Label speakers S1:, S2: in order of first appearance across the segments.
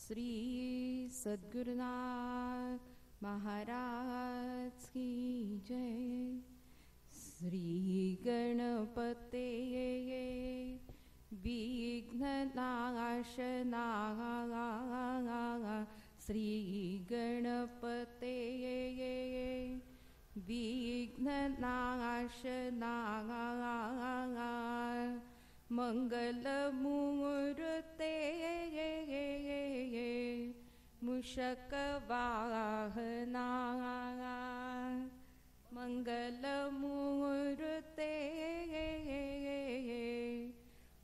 S1: श्री सद्गुरुनाथ महाराज की जय। श्री गणपते विघ्ननाशना श्री गणपते विघ्ननाशना मंगलमूर्ते मूषकवाहना मंगलमूर्ते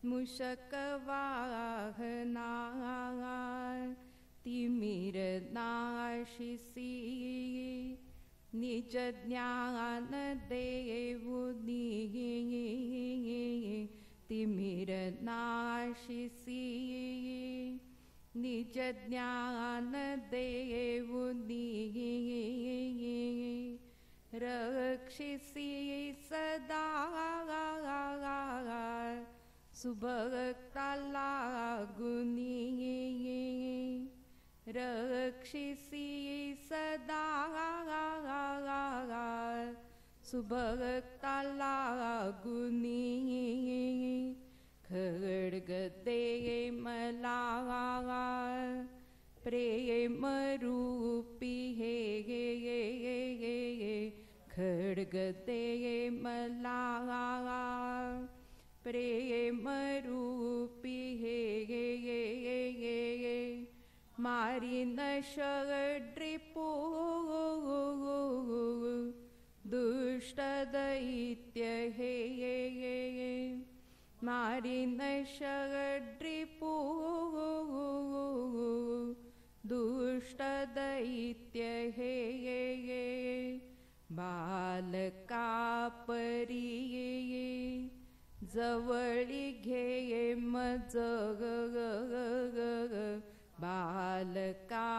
S1: मूषकवाहना तिमिरनाशिसी निज ज्ञान देवुनी तिमिरनाशिसी निज ज्ञान देवुनी रक्षिसी सदा सुभक्ता लागुनी रक्षिसी सदा सुभक्ता लागुनी खड्गदे मला प्रेम रूपी हे खड्गदे मला प्रेम रूपी हे मारिन षड्रिपू दुष्ट दैत्य हे मारिन षड्रिपू दुष्ट दैत्य हे बालका परी जवळी घे मज बालका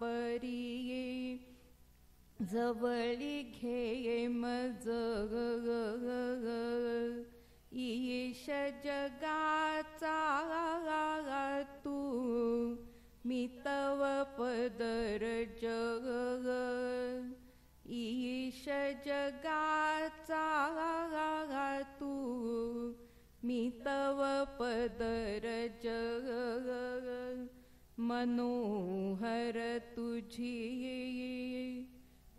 S1: परी जवळी घे मज ईश जगाचा तू मी तव पदर जग ईश जगाचा तू मी तव पदर जग मनोहर तुझी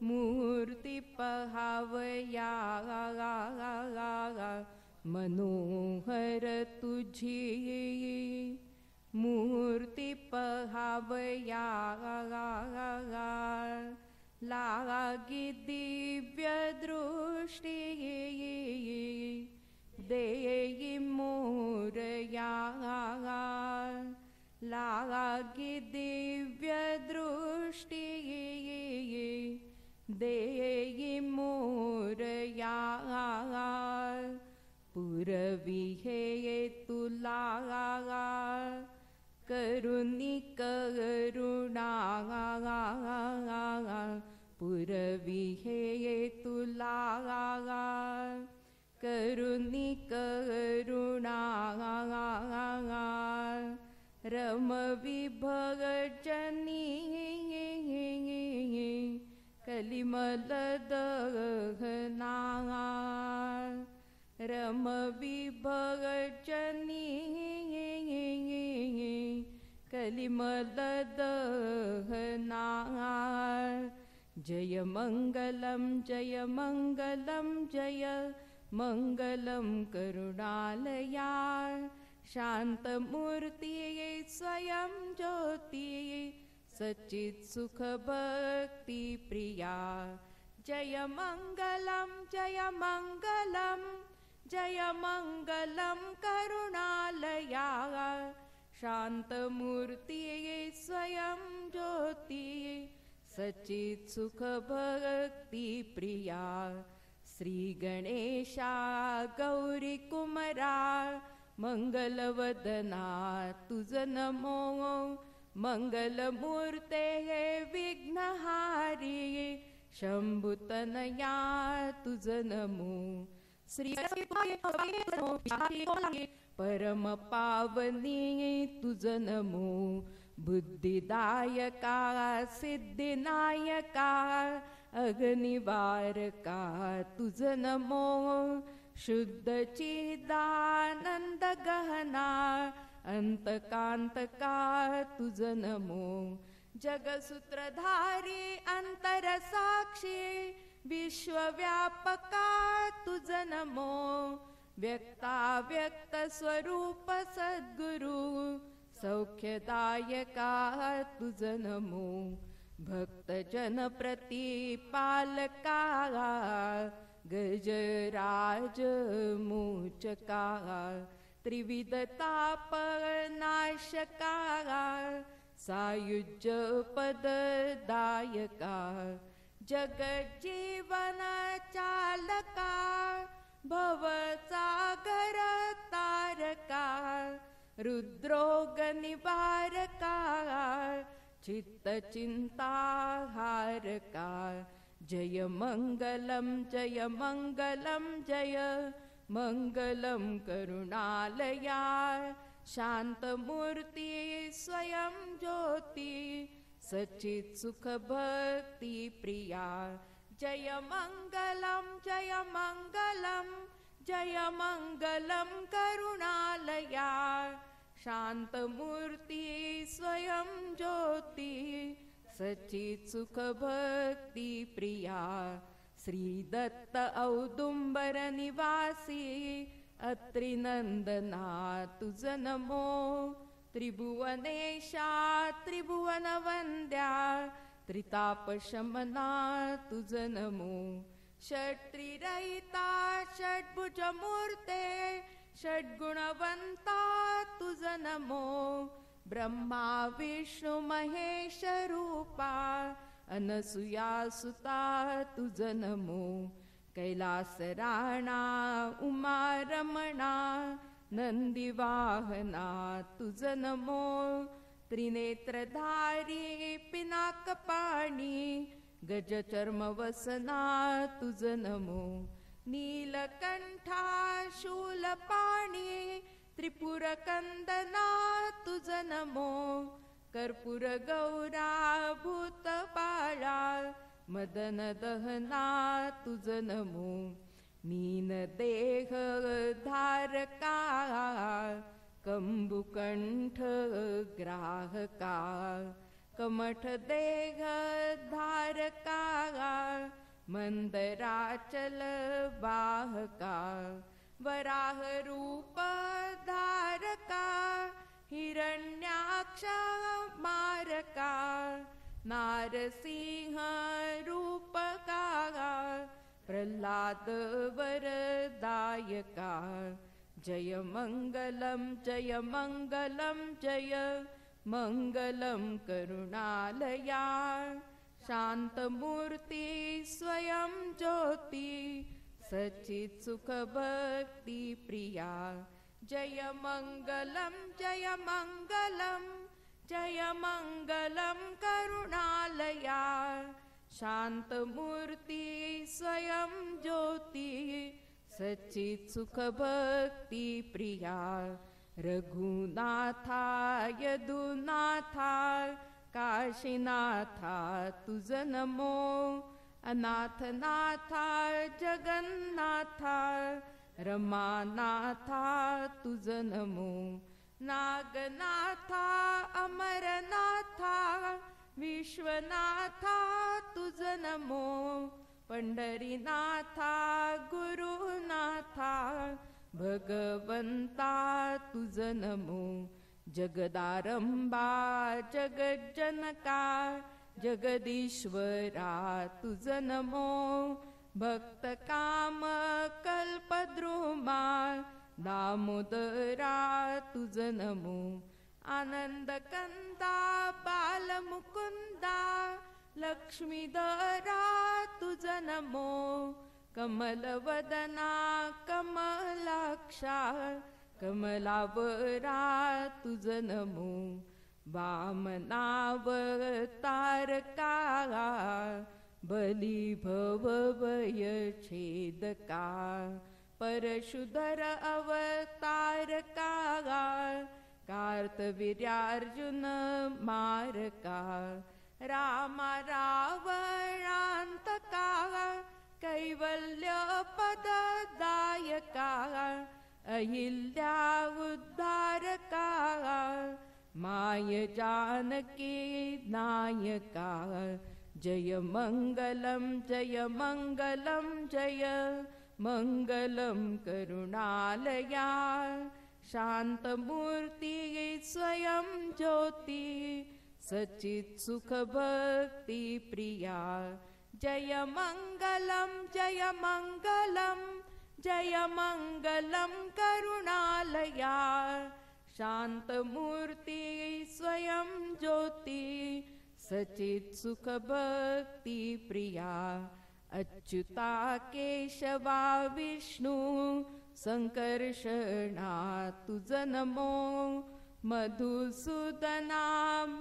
S1: मूर्ती पहावया मनोहर तुझी मूर्ती पहावया लागी दिव्य दृष्टी देई मोरया लागी दिव्य दृष्टी देई मोरया पुरवी हे तुला करुणी करुणा पुरवी हे तुला करुणी करुणा रमवी भगजनी कलिमल दहना रमवी भगजनी कलिमल दहना जय मंगलम जय मंगलम जय मंगलम करुणालया शांत मूर्ती स्वयं ज्योती सच्चित सुख भक्ति प्रिया जय मंगलम जय मंगलम जय मंगलम करुणालया शांत मूर्ती स्वयं ज्योती सच्चित सुख भक्ति प्रिया श्री गणेशा गौरी कुमरा मंगलवदना तुझ नमो मंगलमूर्ते विघ्नहारी शंभुतनया तुझ नमो श्री परम पावनी तुझ नमो. बुद्धिदायका सिद्धिनायका अग्निवारका तुझ नमो. शुद्ध चिदानंद गहना अंतकांतका तुझ नमो. जगसूत्रधारी अंतर साक्षी विश्वव्यापका तुझ नमो. व्यक्ताव्यक्त स्वरूप सद्गुरु सौख्यदायका तुझ नमो. भक्तजन प्रतिपालका गजराज मोचका. त्रिविध ताप नाशका सायुज्य पददायका. जगज्जीवन चालका भवसागर तारका. रुद्रोग निवारका चित्तचिंता हारका. जय मंगलम जय मंगलम जय मंगलम करुणालया. शांतमूर्ती स्वयं ज्योती सच्चित सुख भक्ती प्रिया. जय मंगलम जय मंगलम जय मंगलम करुणालया. शांतमूर्ती स्वयं ज्योती सच्चित सुख भक्ती प्रिया. श्री दत्त औदुंबर निवासी अत्रिनंदना तुझ नमो. त्रिभुवनेशा त्रिभुवनवंद्या त्रितापशमना तुझ नमो. षट्त्रिरहिता षड्भुजमूर्ते षड्गुणवंता तुझ नमो. ब्रह्मा विष्णु महेश रूपा अनसुया सुता तुझ नमो. कैलास राणा उमा रमणा नंदीवाहना तुझ नमो. त्रिनेत्रधारी पिनाकपाणी गजचर्मवसना तुझ नमो. नीलकंठा शूलपाणी त्रिपुरकंदना तुझ नमो. कर्पूर गौरा भूतबाळा मदन दहना तुझ नमो. मीन देह धारका कंबुकंठ ग्राहका. कमठ देह धारका मंदराचल वाहका. वराह रूप धारका हिरण्याक्ष मारका. नारसिंह रूपका प्रल्हाद वरदायका. जय मंगलम जय मंगलम जय मंगलम करुणालया. शांतमूर्ती स्वयं ज्योती सच्चित सुख भक्ती प्रिया. जय मंगलम जय मंगलम जय मंगलम करुणालया. शांतमूर्ती स्वयं ज्योती सच्चित सुख भक्ती प्रिया. रघुनाथा यदुनाथा काशीनाथा तुझ नमो. अनाथनाथा जगन्नाथा रमानाथा तुझ नमो. नागनाथा अमरनाथा विश्वनाथा तुझ नमो. पंढरीनाथा गुरुनाथा भगवंता तुझ नमो. जगदारंबा जगज्जनका जगदीश्वरा तुझ नमो. भक्त काम कल्पद्रुमा दामोदरा तुझ नमो. आनंद कंदा बालमुकुंदा लक्ष्मीधरा तुझ नमो. कमलवदना कमलाक्षा कमलावरा तुझ नमो. वामनावतारका बली भवभय छेदका. परशुधर अवतारका कार्तवीर्यार्जुन मारका रामा रावणांतका कैवल्य पददायका अहिल्या उद्धारका माय जानकी नायका जय मंगलम जय मंगलम जय मंगलम करुणालया शांतमूर्ती स्वयं ज्योती सचित सुख भक्ती प्रिया जय मंगलम जय मंगलम जय मंगलम करुणालया शांतमूर्ती स्वयं ज्योती सचित सुख भक्ती प्रिया अच्युता केशवा विष्णू संकर्षणा तुझ नमो मधुसूदना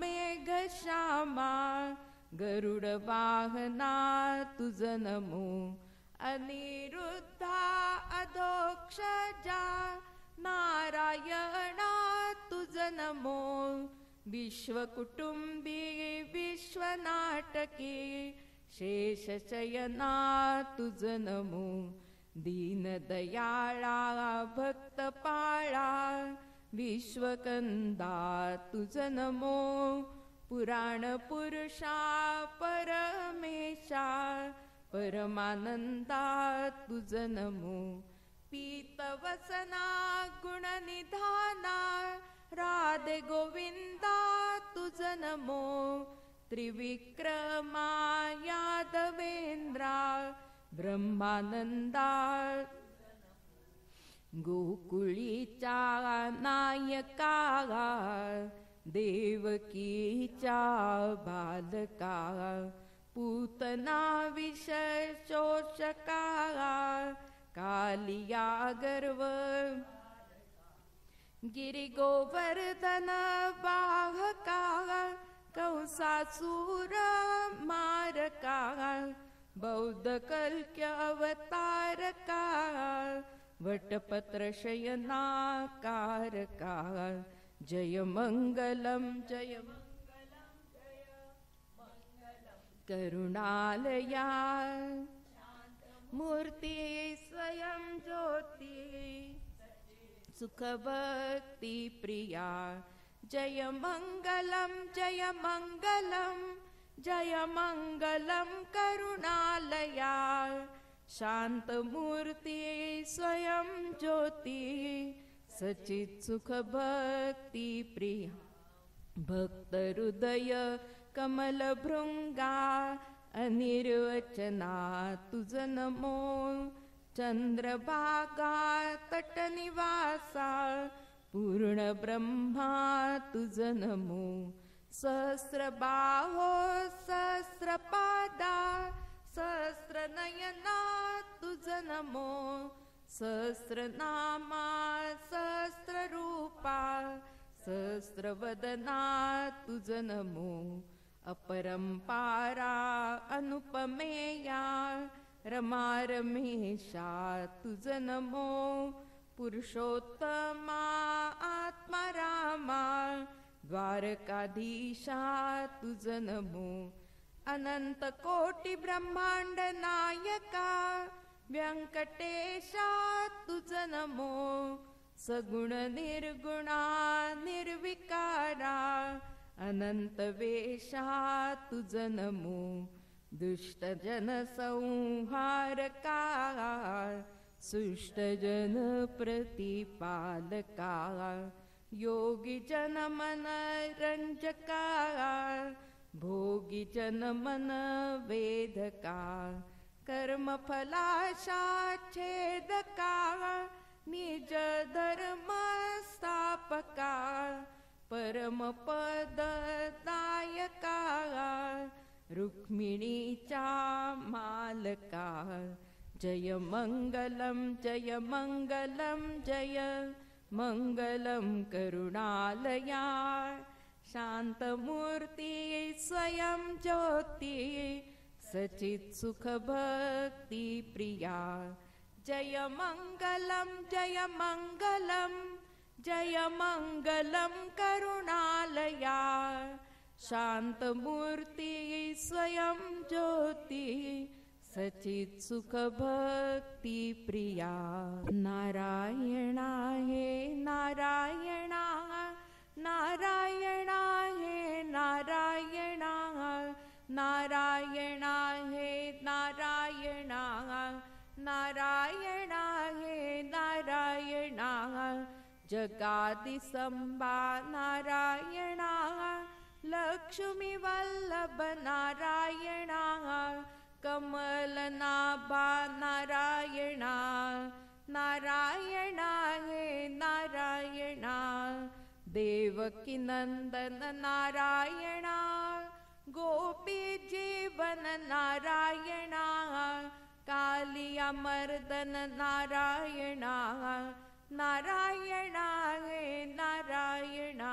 S1: मेघश्यामा गरुड वाहना तुझ नमो अनिरुद्धा अधोक्षजा नारायणा तुझ नमो विश्वकुटुंबी विश्वनाटके शेषशयना तुझ नमो दीनदयाळा भक्तपाळा विश्वकंदा तुझ नमो पुराण पुरुषा परमेशा परमानंदा तुझ नमो पीतवसना गुणनिधाना राधे गोविंदा तुझ नमो त्रिविक्रमा यादवेंद्रा ब्रह्मानंदा गोकुळीचा नायका देवकीचा बालका पूतना विषशोषका कालिया गर्व गिरिगोवर्धन वाहका कंसासूर मारका बौद्ध कल्क्य अवतारका वटपत्र शयनाकारका जय मंगलम जय मंगलम जय मंगलम करुणालया मूर्ती स्वयं ज्योती सुख भक्ति प्रिया जय मंगलम जय मंगलम जय मंगलम करुणालया शांत मूर्ति स्वयं ज्योति सचित सुख भक्ति प्रिया भक्त हृदय कमल भृंगा अनिर्वचना तुझ नमो चंद्रभागा तटनिवासा पूर्ण ब्रह्मा तुझ नमो सहस्रबाहो सहस्रपादा सहस्रनयना तुझ नमो सहस्रनामा सहस्ररूपा सहस्रवदना तुझ नमो अपरंपारा अनुपमेया रमा रमेशा तुझ नमो पुरुषोत्तमा आत्मा रामा द्वारकाधीशा तुझ नमो अनंत कोटि ब्रह्मांड नायका व्यंकटेशा तुझ नमो सगुण निर्गुणा निर्विकारा अनंत वेशा तुझ नमो दुष्ट जन संहारका सुष्ट जन प्रतिपालका योगी जन मन रंजका भोगी जन मन वेदका कर्म फलाशा छेदका निज धर्म स्थापका परम पद दायका रुक्मिणीचा मालका जय मंगलम जय मंगलम जय मंगलम करुणालया शांत मूर्ति स्वयं ज्योति सचित सुख भक्ति प्रिया जय मङ्गलं जय मङ्गलं जय मङ्गलं करुणालया शान्तमूर्ति स्वयं ज्योति सचित् सुख भक्ति प्रिया नारायणा हे नारायणा नारायणा हे नारायणा नारायणा हे नारायणा नारायणा हे नारायणा जगादिसंबा नारायणा लक्ष्मी वल्लभ नारायणा कमलनाभा नारायणा नारायणा हे नारायणा देवकी नंदन नारायणा गोपी जीवन नारायणा कालिया मर्दन नारायणा नारायणा हे नारायणा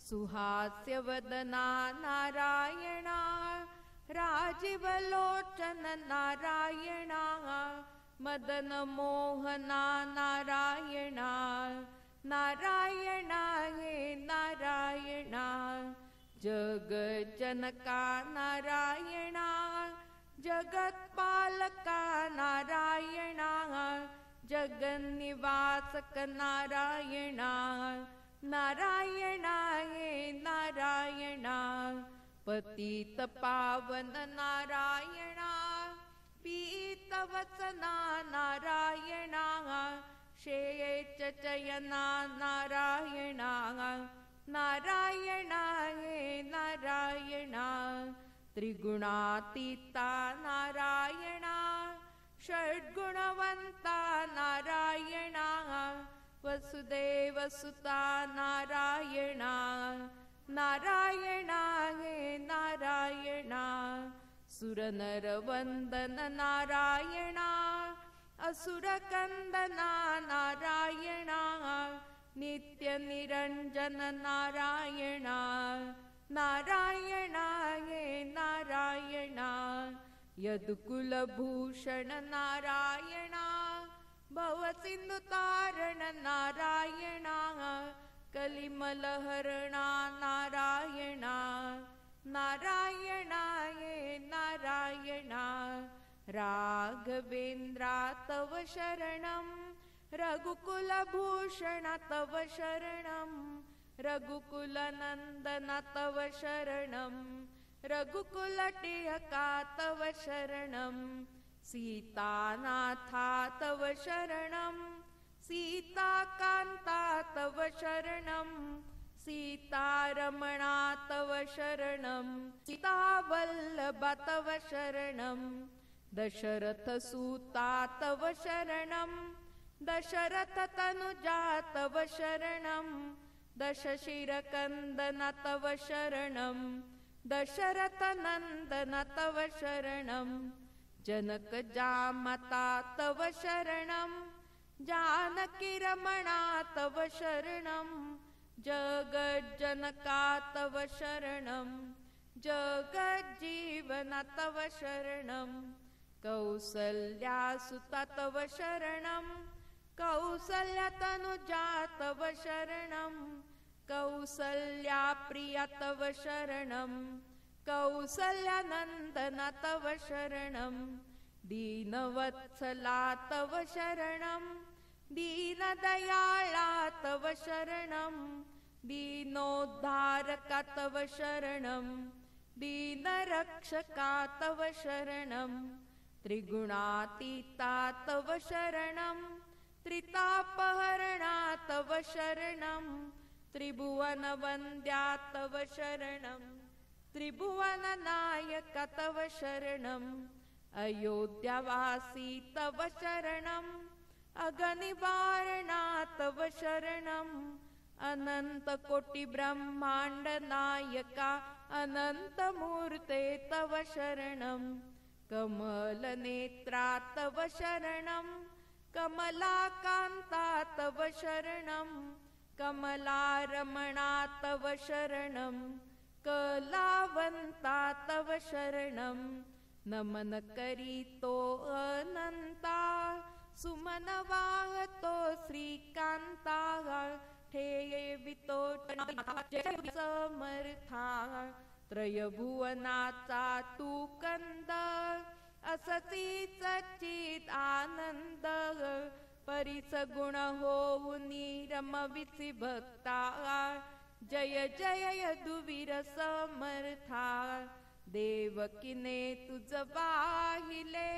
S1: सुहास्यवदना नारायणा राजीवलोचन नारायणा मदन मोहना नारायणा नारायणा हे नारायणा जगज्जनका नारायणा जगत्पालका नारायणा जगन्निवासक नारायणा नारायणा हे नारायणा पतित पावन नारायणा पीतवसना नारायणा शेष चयना नारायणा नारायणा हे नारायणा त्रिगुणातीता नारायणा षड्गुणवंता नारायणा वसुदेवसुता नारायणा नारायणा हे नारायणा सुरनरवंदन नारायणा असुरकंदना नारायणा नित्य निरंजन नारायणा नारायणा हे नारायणा यदुकुलभूषण नारायणा भवसिन्धुतारण नारायणा कलिमलहरणा नारायणा नारायणा हे नारायणा राघवेन्द्रा तव शरणं रघुकुलभूषण तव शरणं रघुकुलनन्दन तव शरणं रघुकुलटियका तव शरणं सीतानाथा तव शरणं सीताकान्ता तव शरणं सीतारमणा तव शरणं सीतावल्लभा तव शरणं दशरथसूता तव शरणं दशरथतनुजा तव शरणं दशशिरकन्दन तव शरणं दशरथनन्दन तव शरणं जनकजामाता तव शरणं जानकीरमणा तव शरणं जगज्जनका तव शरणं जगज्जीवना तव शरणं कौसल्यासुता तव शरणं कौसल्यतनुजा तव शरणं कौसल्याप्रिया तव शरणं कौसल्यानन्दना तव शरणं दीनवत्सला तव शरणं दीनदयाळा तव शरणं दीनोद्धारका तव शरणं दीनरक्षका तव शरणं त्रिगुणातीता तव शरणं त्रितापहरणा तव शरणं त्रिभुवनवन्द्या तव शरणं त्रिभुवननायका तव शरणं अयोध्यावासी तव शरणं अगनिवारणा तव शरणं अनन्तकोटि ब्रह्माण्ड नायका अनन्तमूर्ते तव शरणं कमलनेत्रा तव शरणं कमलाकान्ता तव शरणं कमलारमणा तव शरणं कलावन्ता तव शरणं नमन करीतो अनंता सुमन वाहतो श्रीकांता ठेवितो समर्था त्रयभुवनाचा तू कंद असती सच्चित आनंद परीस गुण होऊनी रमविसी भक्ता जय जय यदुवीर समर्था देवकीने तुझ वाहिले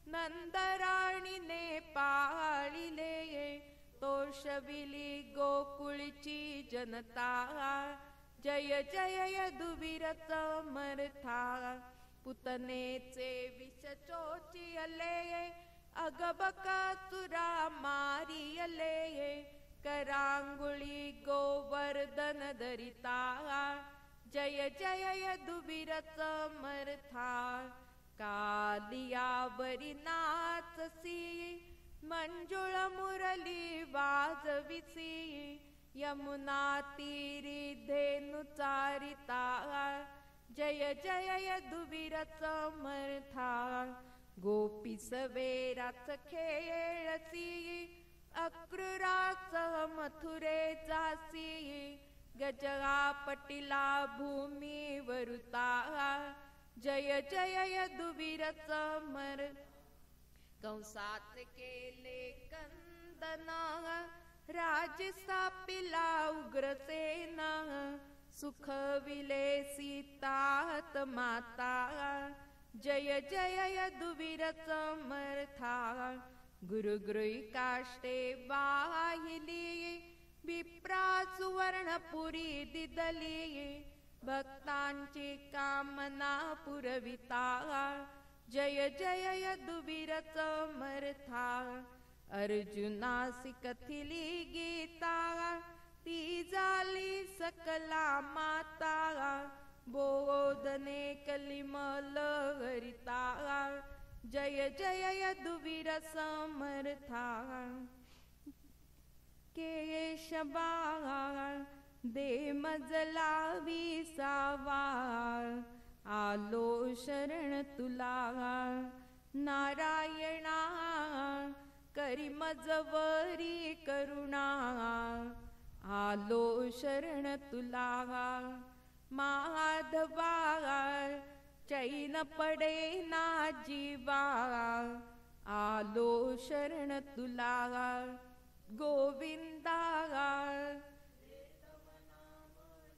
S1: नंदराणीने पाळिले तोषविली गोकुळची जनता जय जय यदुवीर समर्था पुतनेचे विष चोचिले अगबकासुरा मारियले करांगुळी गोवर्धन धरिता जय जय यदुवीर समर्था कालियावरी नाचसी मंजुळ मुरली वाजविसी यमुना तीरी धेनु चारिता जय जय यदुवीर समर्था गोपी सवेराच खेळसी अक्रूराच मथुरे जासी गजगा पटिला भूमी वरुता जय जय यदुवीर समर्था कंसात केले कंदना राज स्थापिला उग्रसेना सुखविले सीतात माता जय जय यदुवीर समर्था गुरुगृही काष्टे वाहिली विप्रा सुवर्णपुरी दिदली भक्तांची कामना पुरविता जय जय यदुवीर समर्था अर्जुनासी कथिली गीता ती झाली सकला माता बोधने कलिमल हरिता जय जय यदुवीर समर्था केशवा दे मजला विसावा आलो शरण तुला नारायणा करी मजवरी करुणा आलो शरण तुला माधवा चैन पडे ना जीवा आलो शरण तुला गोविंदा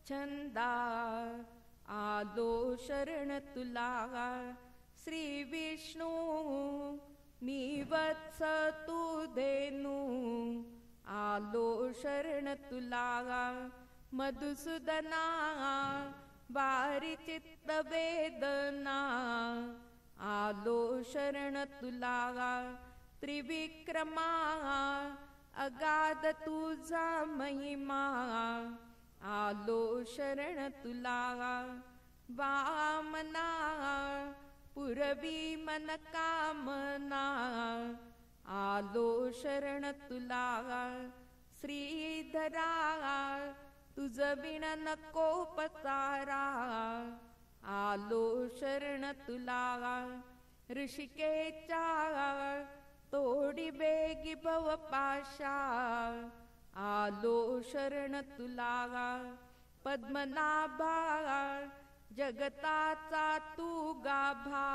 S1: छंदा आलो शरण तुला श्री विष्णू मी वत्स तू धेनू आलो शरण तुला मधुसूदना बारी चित्त वेदना आलो शरण तुला त्रिविक्रमा अगाध तुझा महिमा आलो शरण तुला वामना पुरवी मन कामना आलो शरण तुला श्रीधरा तुझ विण नको पसारा आलो शरण तुला ऋषिकेचा तोडी बेगी भव पाशा आलो शरण तुला पद्मनाभा जगताचा तू गाभा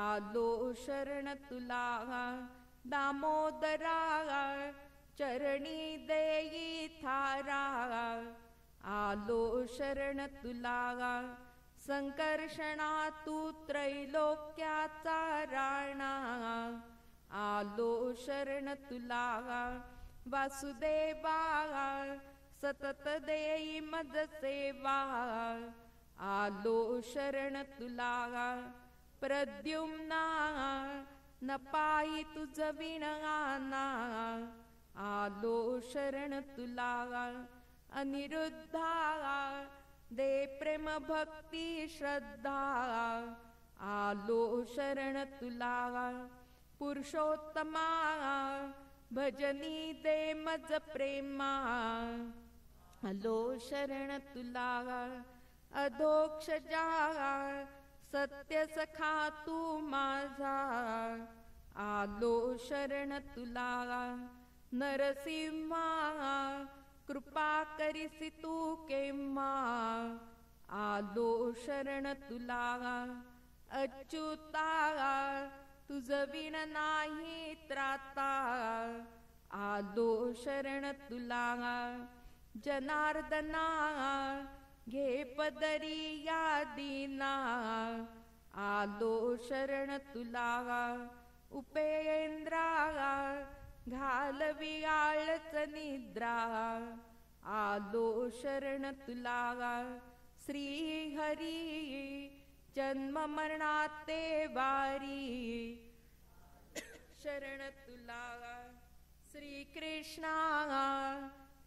S1: आलो शरण तुला दामोदरा चरणी देई थारा आलो शरण तुला संकर्षणा तू त्रैलोक्याचा राणा आलो शरण तुला वासुदेवा सतत देई मज सेवा आलो शरण तुला प्रद्युम्ना न पायी तुझ विणाना आलो शरण तुला अनिरुद्धा दे प्रेम भक्ती श्रद्धा आलो शरण तुला पुरुषोत्तमा भजनी दे मज प्रेमा आलो शरण तुला अधोक्षजा सत्य सखा तू माझा आलो शरण तुला नरसिंहा कृपा करिसी तू केम्हा आलो शरण तुला अच्युता तुझ विण नाही त्राता आलो शरण तुला जनार्दना घे पदरी या दीना आलो शरण तुला उपेंद्रा घालवी आळच निद्रा आलो शरण तुला श्री हरी जन्म मरणाते वारी शरण तुला श्री कृष्णा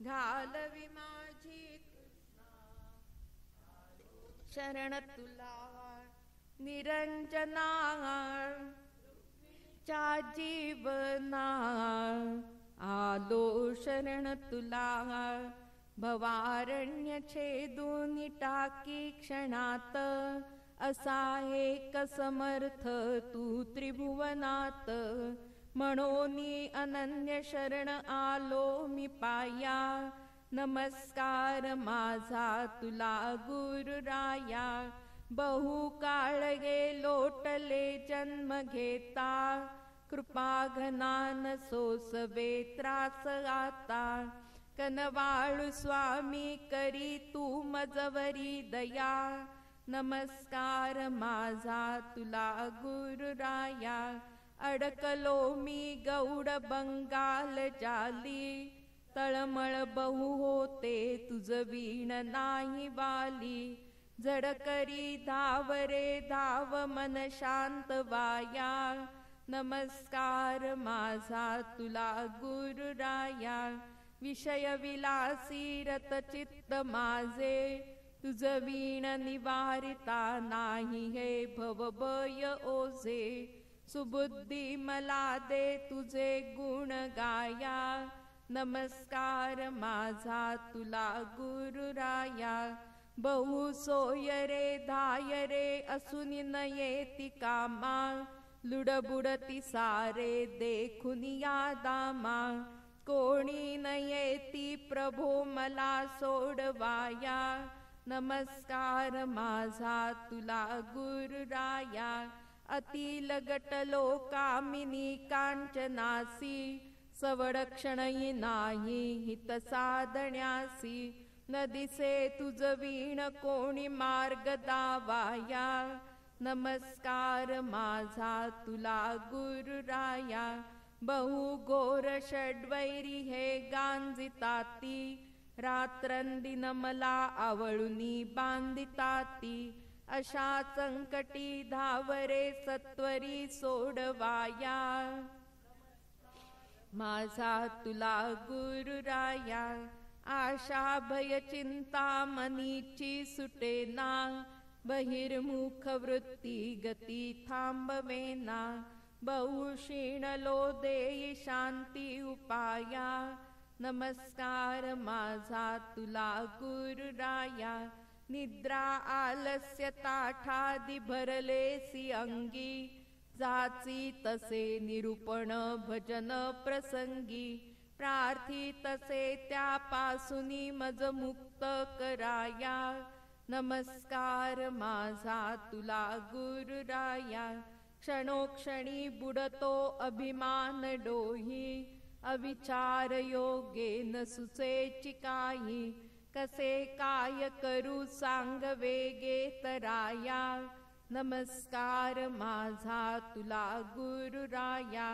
S1: घालवी माझी शरण तुला निरंजना चा जीवना आलो शरण तुला भवारण्य छेदून टाकी क्षणात असा एक समर्थ तू त्रिभुवनात म्हणोनी अनन्य शरण आलो मी पाया नमस्कार माझा तुला गुरुराया बहुकाळ गे लोटले जन्म घेता कृपा घनान सोसवे त्रास आता कनवाळू स्वामी करी तू मजवरी दया नमस्कार माझा तुला गुरुराया अडकलो मी गौड बंगाल जाली तळमळ बहु होते तुझ वीण नाही वाली जड करी धाव रे धाव मन शांत वाया नमस्कार माझा तुला गुरुराया विषय विलासी रत चित्त माझे तुझ वीण निवारिता नाही हे भवभय ओझे सुबुद्धी मला दे तुझे गुण गाया नमस्कार माझा तुला गुरुराया बहु सोय रे धाय रे असुनी न येती कामा लुडबुडती सारे देखून या दामा कोणी न येती प्रभो मला सोडवाया नमस्कार माझा तुला गुरुराया अतिल गटलो कामिनी कांचनासी सवडक्षणही नाही हित साधण्यासी न दिसे तुझ वीण कोणी मार्ग दावाया नमस्कार माझा तुला गुरुराया बहु घोर षड्वैरी हे गांजिताती रात्रंदिन मला आवळुनी बांधिताती अशा संकटी धावरे सत्वरी सोडवाया माझा तुला गुरुराया आशा भय चिंता मनीची सुटेना बहिर्मुख वृत्ती गती थांबवेना बहुशीणलो देई शांती उपाया नमस्कार माझा तुला गुरुराया निद्रा आलस्य ताठादि भरलेसी अंगी जाची तसे निरूपण भजन प्रसंगी प्रार्थी तसे त्यापासूनी मज मुक्त कराया नमस्कार माझा तुला गुरुराया क्षणोक्षणी बुडतो अभिमान डोही अविचार योगे न सुचेची काही कसे काय करू सांग वेगे तराया नमस्कार माझा तुला गुरुराया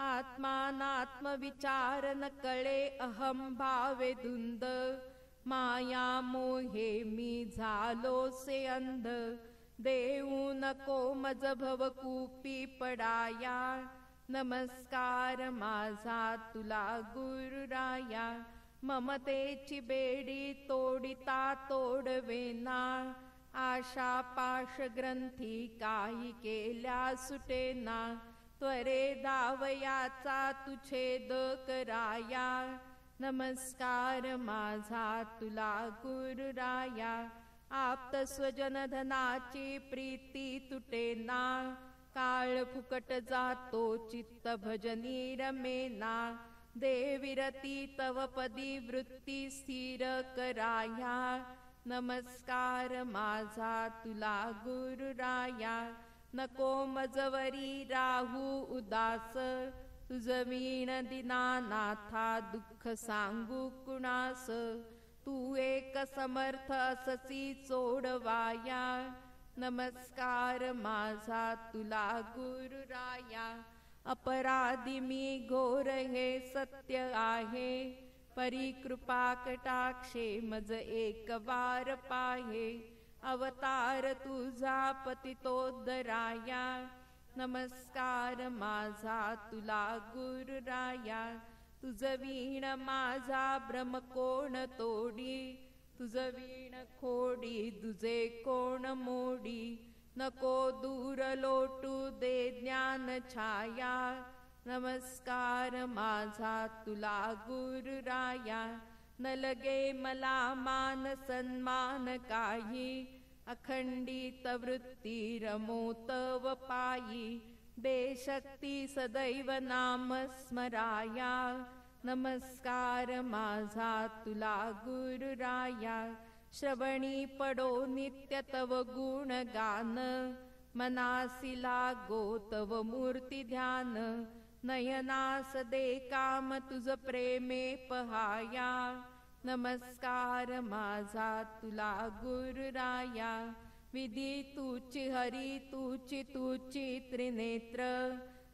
S1: आत्मानात्म विचार न कळे अहम भावे धुंद माया मोहे मी झालो से अंध देऊ नको मज भव कूपी पडाया नमस्कार माझा तुला गुरुराया ममतेची बेडी तोडिता तोडवेना आशा पाश ग्रंथी काही केल्या सुटेना त्वरे धावयाचा तुछेद कराया नमस्कार माझा तुला गुरुराया आप्त स्वजन धनाची प्रीती तुटेना काळ फुकट जातो चित्त भजनी रमेना, देविरती तव पदी वृत्ती स्थिर कराया, नमस्कार माझा तुला गुरुराया. नको मजवरी राहू उदास, तुझ वीण दीनानाथा दुःख सांगू कुणास, तू एक समर्थ अससी सोडवाया, नमस्कार माझा तुला गुरुराया. अपराधी मी घोर हे सत्य आहे, परी कृपा कटाक्षे मज एक वार पाहे, अवतार तुझा पतितोद्धराया, नमस्कार माझा तुला गुरुराया. तुझ वीण माझा भ्रम कोण तोडी, तुझ वीण खोडी दुजे कोण मोडी, नको दूर लोटू दे ज्ञान छाया, नमस्कार माझा तुला गुरुराया. न लगे मला मान सन्मान काही, अखंडित वृत्ती रमो तव पायी, बेशक्ती सदैव नाम स्मराया, नमस्कार माझा तुला गुरुराया. श्रवणी पडो नित्य तव गुण गान, मनासी लागो तव मूर्ती ध्यान, नयनास दे काम तुझ प्रेमे पहाया, नमस्कार माझा तुला गुरुराया. विधी तूची हरी तूची तूची त्रिनेत्र,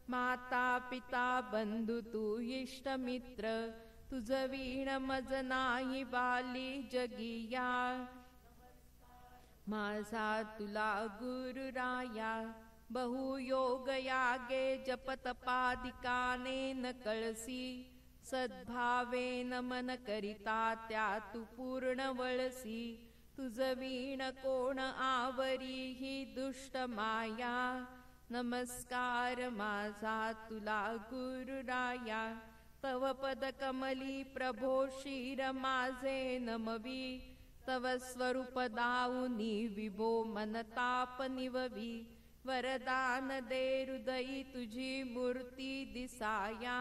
S1: माता पिता बंधू तू इष्ट मित्र, तुझ वीण मज नाही बाली जगिया, माझा तुला गुरुराया. बहुयोग यागे जपत पादिकाने न कळसी, सद्भावेन मन करिता त्या तू पूर्ण वळसी, तुझ वीण कोण आवरी ही दुष्ट माया, नमस्कार माझा तुला गुरुराया. तव पद कमली प्रभो शिर माझे नमवी, तव स्वरूप दाऊनी विभो मनताप निववी, वरदान दे हृदयी तुझी मूर्ती दिसाया,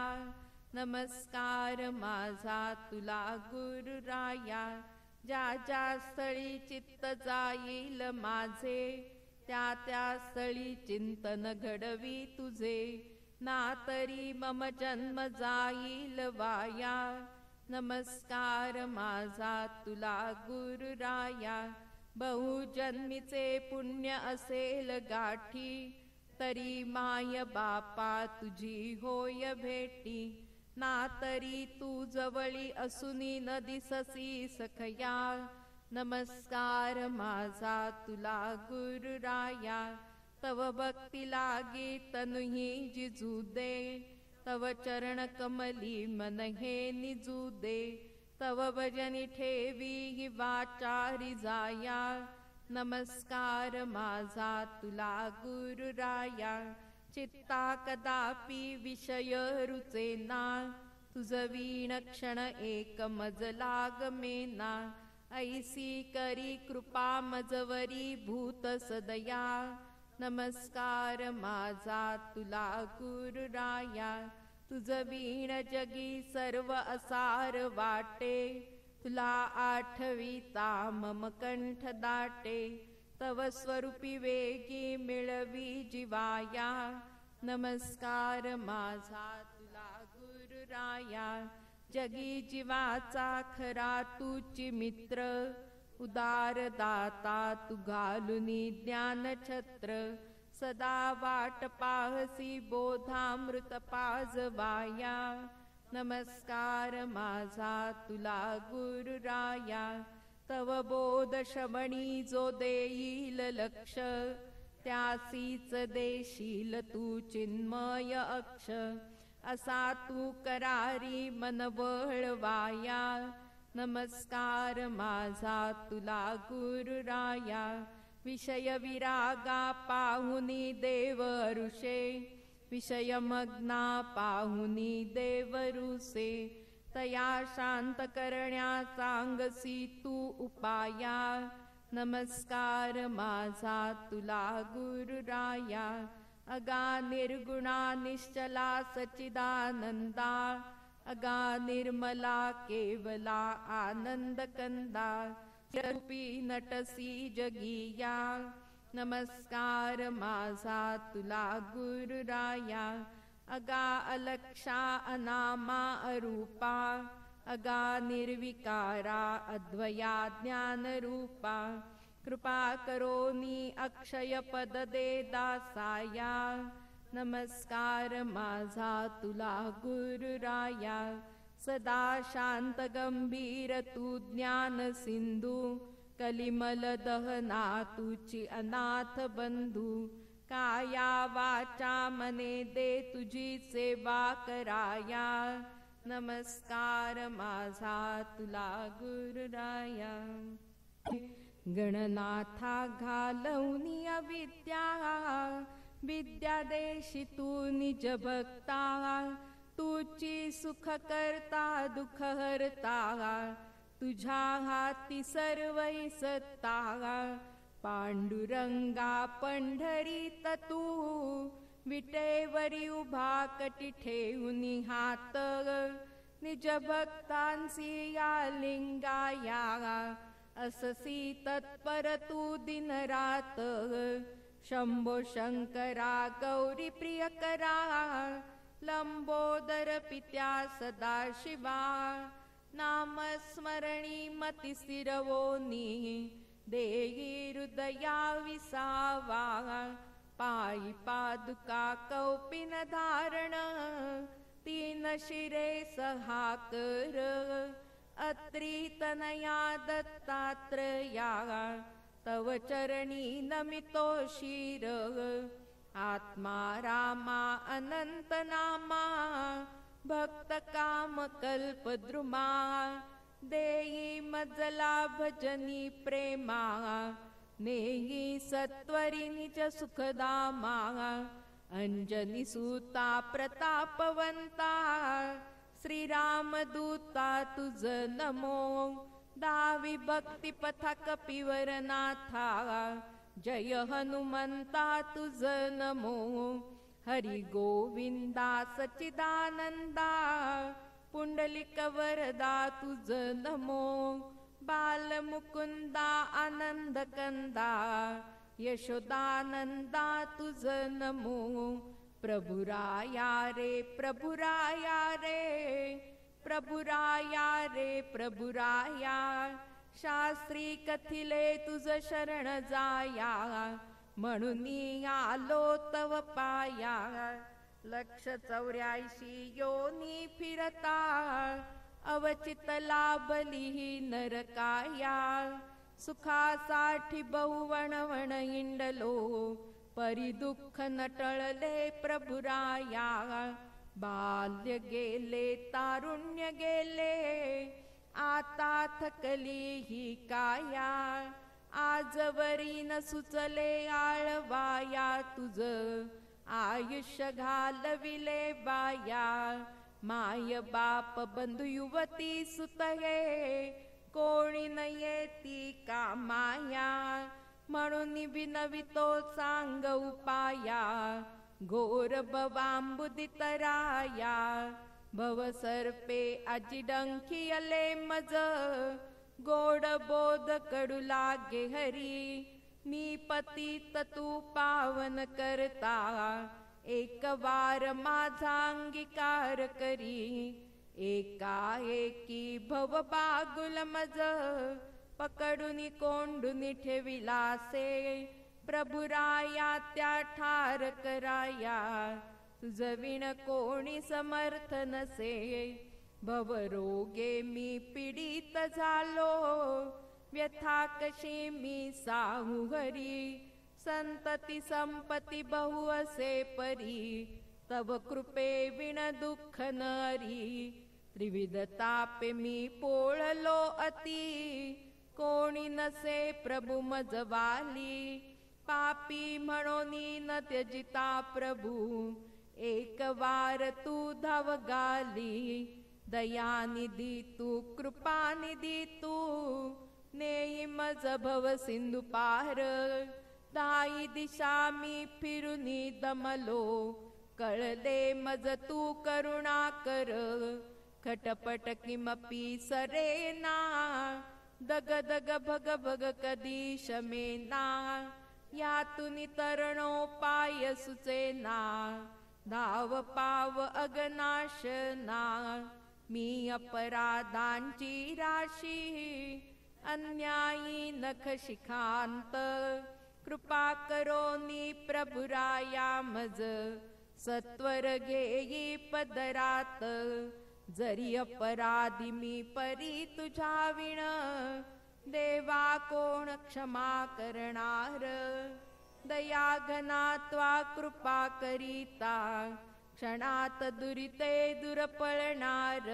S1: नमस्कार माझा तुला गुरुराया. ज्या ज्या स्थळी चित्त जाईल माझे, त्या त्या स्थळी चिंतन घडवी तुझे, ना तरी मम जन्म जाईल वाया, नमस्कार माझा तुला गुरुराया. बहुजन्मीचे पुण्य असेल गाठी, तरी माय बापा तुझी होय भेटी, ना तरी तू जवळी असूनी न दिससी सखया, नमस्कार माझा तुला गुरुराया. तव भक्ती लागी तनुही जिजू दे, तव चरण कमली मन हे निजू दे, तव भजनी ठेवी ही वाचारी जाया, नमस्कार माझा तुला गुरुराया. चित्ता कदापि विषय रुचेना, तुझ वीण क्षण एक मज लागमेना, ऐसी करी कृपा मजवरी भूत सदया, नमस्कार माझा तुला गुरुराया. तुझ वीण जगी सर्व असार वाटे, तुला आठविता मम कंठ दाटे, तव स्वरूपी वेगी मिळवी जीवाया, नमस्कार माझा तुला गुरुराया. जगी जीवाचा खरा तुची मित्र, उदार दाता तू घालुनी ज्ञान छत्र, सदा वाट पाहसी बोधामृत पाजवाया, नमस्कार माझा तुला गुरुराया. तव बोध श्रवणी जो देईल लक्ष, त्यासीच देशील तू चिन्मय अक्ष, असा तू करारी मन वळवाया, नमस्कार माझा तुला गुरुराया. विषय विरागा पाहुनी देव ऋषे, विषय मग्ना पाहुनी देव रुसे, तया शांत करण्या सांगसी तू उपाया, नमस्कार माझा तुला गुरुराया. अगा निर्गुणा निश्चला सच्चिदानंदा अगा निर्मला केवला आनंद कंदा रूपी नटसी जगिया नमस्कार माझा तुला गुरुराया अगा अलक्षा अनामा अरूपा अगा निर्विकारा अद्वया ज्ञान रूपा कृपा करोनी अक्षय पद दे दासाया नमस्कार माझा तुला गुरुराया सदा शांत गंभीर तू ज्ञान सिंधू कलिमल दहना तुची अनाथ बंधू काया वाचा मने दे तुझी सेवा कराया नमस्कार माझा तुला गुरुराया गणनाथा घालवनी अविद्या विद्या देशी तू निज भक्ता तुची सुख करता दुख हरता तुझ्या हाती सर्वै सत्ता पांडुरंगा पंढरीत तू विटेवरी उभा कटी ठेवूनी हात निज भक्तांसी या लिंगाया अससी तत्पर तू दिन रात शंभो शंकरा गौरी प्रियकरा लंबोदर पित्या सदा शिवा नामस्मरणी मती स्थिरवोनी देही हृदया विसावा पायी पादुका कौपिन धारण तीन शिरे सहा कर अत्री तनया दत्तात्रया तव चरणी नमितो शिर आत्मा रामा अनंत नामा भक्त काम कल्प द्रुमा देई मजला भजनी प्रेमा नेही सत्वरी निज सुखदामा अंजनी सुता प्रतापवंता श्रीरामदूता तुझ नमो दावी भक्ती पथा कपिवरनाथा जय हनुमंता तुझ नमो हरि गोविंदा सच्चिदानंदा पुंडलिक वरदा तुझ नमो बाल मुकुंदा आनंद कंदा यशोदानंदा तुझ नमो प्रभुराया रे प्रभुराया रे प्रभुराया रे प्रभुराया शास्त्री कथिले तुझ शरण जाया म्हणून आलो तव पाया 184 योनी फिरता अवचित लाभली नरकाया सुखासाठी बहुवणवण इंडलो परी दुःख नटळले प्रभुराया बाल्य गेले तारुण्य गेले आता थकली ही काया आजवरी न सुचले आळवाया तुझ आयुष्य घालविले बाया माय बाप बंधू युवती सुत हे कोणी न येती का माया म्हणून विनवितो सांग उपाया घोर भवांबुदित राया भव सर्पे आजी डंखी अले मज गोड बोध कडू लागे हरी मी पतित तू पावन करता एक वार माझा अंगीकार करी एकाएकी भव बागुल मज पकडून कोंडून ठेविलासे प्रभुराया त्या ठार कराया तुझ विण कोणी समर्थ नसे भवरोगे मी पीडित झालो व्यथा कशी मी साहू हरी संतती संपत्ती बहु असे परी तव कृपे विण दुःख नरी त्रिविध तापे मी पोळलो अति कोणी नसे प्रभु मजवाली पापी म्हणोनी न त्यजिता प्रभु एक वार तू धावगाली दयानिधी तू कृपानिधी तू नेई मज भव सिंधु पार दाई दिशा मी फिरुनी दमलो, कळले मज तू करुणा कर. खटपट किमपि सरेना, दग दग भग भग कधी शमेना. यातुनी तरणोपाय सुचेना, धाव पाव अगनाशना. मी अपराधांची राशी, अन्यायी नख शिखांत. कृपा करोनी प्रभुराया मज, सत्वर घेई पदरात. जरी अपराधी मी परी तुझ्या विण, देवा कोण क्षमा करणार. दया घना त्वा कृपा करिता, क्षणात दुरिते दूर पळणार.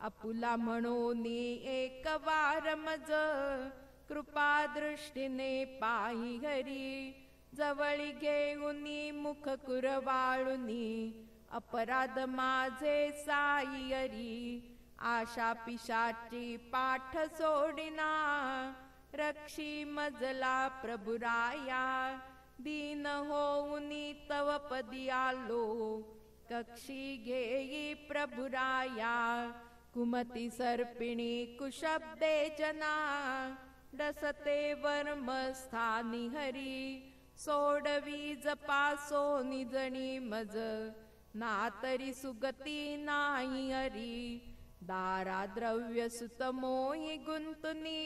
S1: आपुला म्हणूनी एक वार मज, कृपा दृष्टीने पाही हरी. जवळी घेऊनी मुख कुरवाळुनी, अपराध माझे साई हरी. आशा पिशाची पाठ सोडिना, रक्षी मजला प्रभुराया. दीन होऊनी तव पदी आलो, कक्षी घेई प्रभुराया. कुमती सर्पिणी कुशब्दे जना, डसते वर्म स्थानी हरी. सोडवी जपासो निजणी मज, नातरी सुगती नाही हरी. दाराद्रव्य सुत मोही गुंतुनी,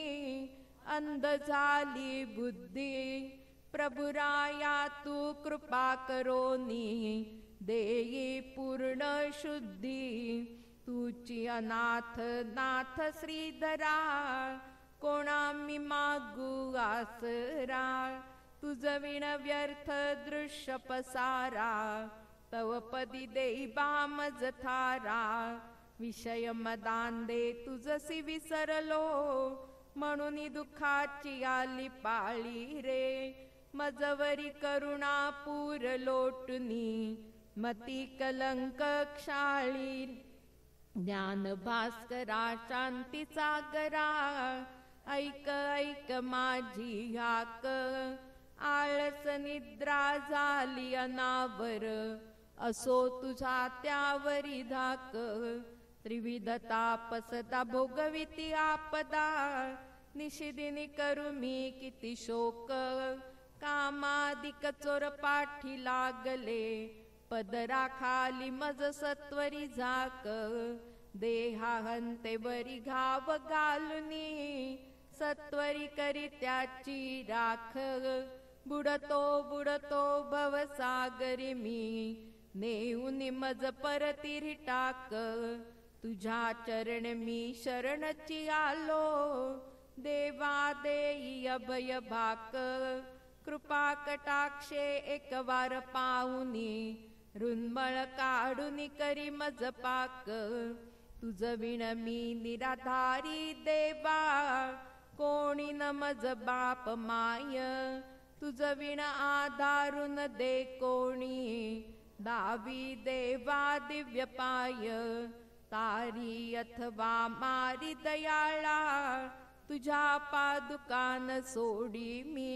S1: अंध झाली बुद्धी. प्रभुराया तू कृपा करोनी, देई पूर्ण शुद्धी. तुची अनाथ नाथ श्रीधरा, कोणा मी मागू आसरा. तुझ विण व्यर्थ दृश्य पसारा, तव पदी देई बामज थारा. विषय मदांदे तुझसी विसरलो, म्हणून दुःखाची आली पाळी रे. मजवरी करुणा पूर लोटुनी, मती कलंक क्षाळी. ज्ञान भास्करा शांती सागरा, ऐक ऐक माझी हाक. आळस निद्रा झाली अनावर, असो तुझा त्यावरी धाक. त्रिविध तापसता भोगविती आपदा, निशिदिनी करू मी किती शोक. कामादिक चोर पाठी लागले, पदरा खाली मज सत्वरी झाक. देहा हंते वरी घाव घालुनी, सत्वरी करी त्याची राख. बुडतो बुडतो भवसागरी मी, नेऊनी मज परती टाक. तुझ्या चरण मी शरणची आलो, देवा देई अभय भाक. कृपा कटाक्षे एक वार पाहुनी, रुन्मळ काढुनी करी मज पाक. तुझ विण मी निराधारी देवा, कोणी न मज बाप माय. तुझ विण आधारून दे कोणी, दावी देवा दिव्य पाय. तारी अथवा मारी दयाळा, तुझ्या पादुकान सोडी मी.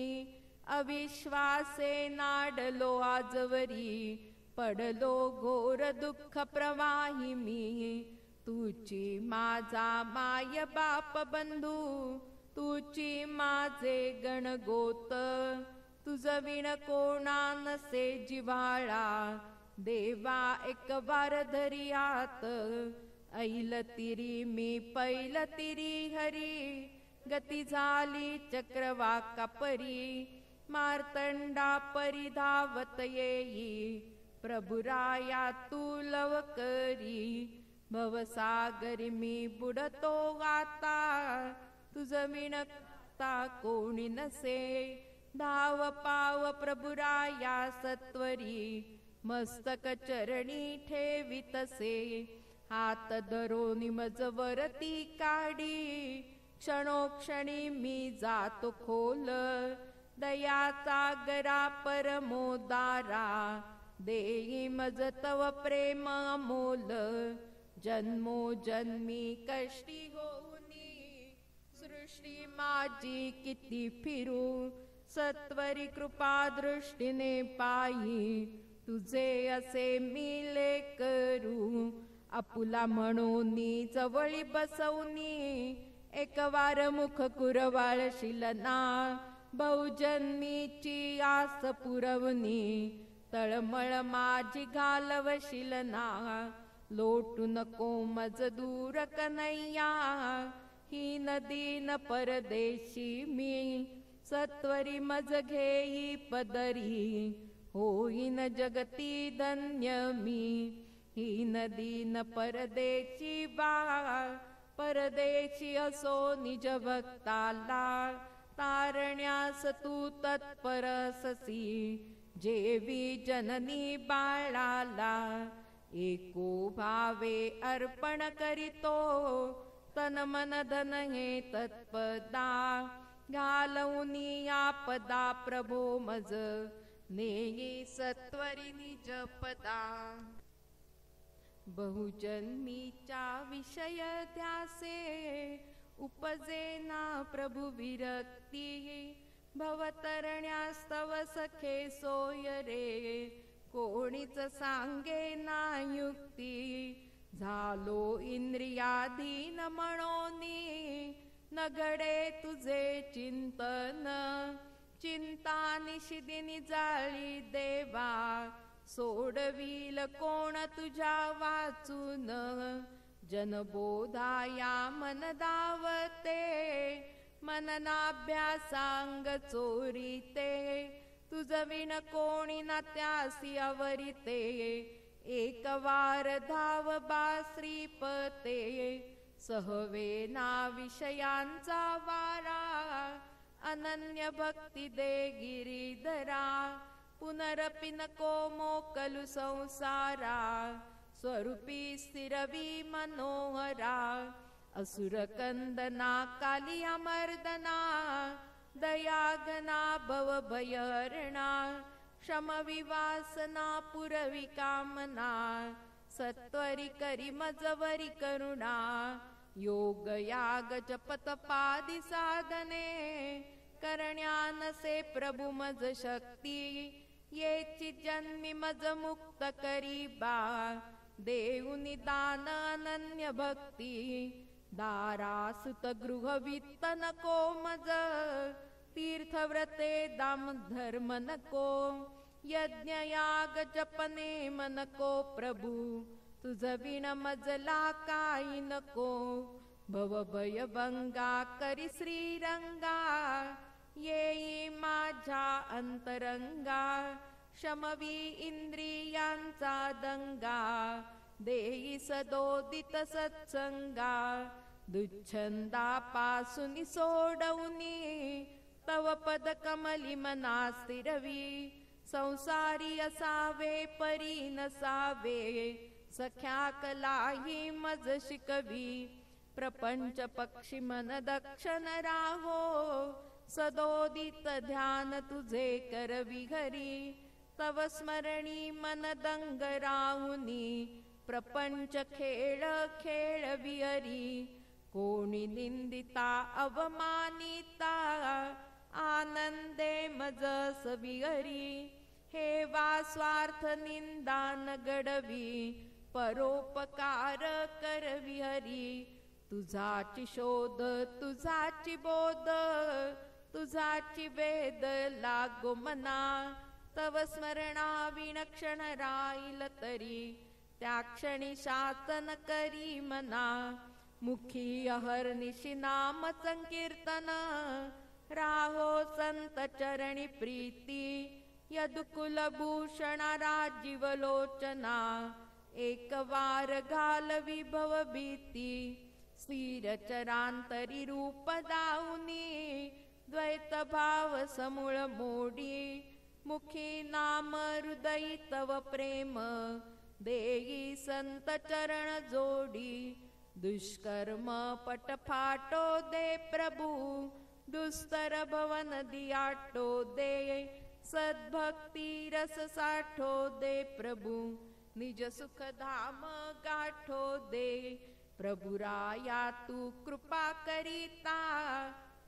S1: अविश्वासे नाडलो आजवरी, पडलो घोर दुःख प्रवाही मी. तुची माझा माय बाप बंधू, तुची माझे गणगोत. तुझ विण कोणा नसे जिव्हाळा, देवा एक वार धरियात. ऐल तिरी मी पैल तिरी हरी, गती झाली चक्रवाका परी. मार्तंडा परी धावत येई, प्रभुराया तू लव करी. भवसागरी मी बुडतो आता, तुझ विणता कोणी नसे. धाव पाव प्रभुराया सत्वरी, मस्तक चरणी ठेवितसे. हात धरोनी मज वरती काढी, क्षणोक्षणी मी जातो खोल. दयाचा गरा परमोदारा, देई मज तव प्रेम अमोल. जन्मो जन्मी कष्टी होऊनी, सृष्टी माझी किती फिरू. सत्वरी कृपा दृष्टीने पायी तुझे असे मिले करू. आपुला म्हणून जवळी बसवनी एक वार मुख कुरवाळशील ना. बहुजन्मीची आस पुरवणी तळमळ माझी घालवशील ना. लोटू नको मज दूर कन्हैया ही नदी न परदेशी मी. सत्वरी मज घेई पदरी होईन जगती धन्य मी. ही नदी न परदेशी परदेशी असो निज भक्ताला तारण्यास तू तत्परससी. जेवी जननी बाळाला एको भावे अर्पण करीतो. तन मन धन हे तत्पदा घालवनी आपदा प्रभो मज नेई सत्वरी निज पदा. बहुजन्मीच्या विषय ध्यासे उपजे ना प्रभु विरक्ती. भवतरण्यास्तव सखे सोय रे कोणीच सांगे ना युक्ती. झालो इंद्रियाधीन म्हणोनी न घडे तुझे चिंतन. चिंता निशिदिनी जाळी देवा सोडवील कोण तुझ्या वाचून. जनबोधाया मन धावते मननाभ्यासांग चोरीते. तुझ विण कोणी ना त्यासी आवरिते एक वार धाव बा श्रीपते. सहवेना विषयांचा वारा अनन्य भक्ती दे गिरीधरा. पुनरपि नको मोकलु संसारा स्वरूपी स्थिरवी मनोहरा. असुर कंदना कालिया मर्दना दयागना भव भयहरणा. क्षम विवासना पुरवी कामना सत्वरी करी मजवरी करुणा. योग याग जपत पादी साधने करण्यानसे प्रभु मज शक्ती. येची जन्मी मज मुक्त करी बा देऊ निदान अनन्य भक्ती. दारासुत गृह वित्त नको मज तीर्थव्रते दाम धर्म नको. यज्ञ याग जपने मनको प्रभु तुझ विण मजला काही नको. भव भय भंगा करी श्रीरंगा येई माझ्या अंतरंगा. शमवी इंद्रियांचा दंगा देई सदोदित सत्संगा. दुच्छंदापासून सोडवनी तव पद कमली मना स्थिरवी. संसारी असावे परी नसावे सख्या कलाही मज शिकवी. प्रपंच पक्षी मन दक्षन राहो सदोदित ध्यान तुझे करवी घरी. तव स्मरणी मन दंग राहुनी प्रपंच खेळ खेळवी हरी. कोणी निंदिता अवमानिता आनंदे मज सविहरी. हे वा स्वार्थ निंदा न घडवी परोपकार करवी हरी. तुझाची शोध तुझाची बोध तुझाची वेद लागो मना. तव स्मरणा विणक्षण राहील तरी त्या क्षणी शासन करी मना. मुखी अहर्निशि नाम संकीर्तन राहो संत चरणी प्रीती. यदुकुल भूषणा राजीव लोचना एक वार घालवी भव भीती. स्थिर चरांतरी रूप दाऊनी द्वैत भाव समूळ मोडी. मुखी नाम हृदयी तव प्रेम देई संत चरण जोडी. दुष्कर्म पट फाटो दे प्रभु दुस्तर भवन दियाटो दे. सद्भक्ती रस साठो दे प्रभु निज सुख धाम गाठो दे. प्रभु राया तू कृपा करीता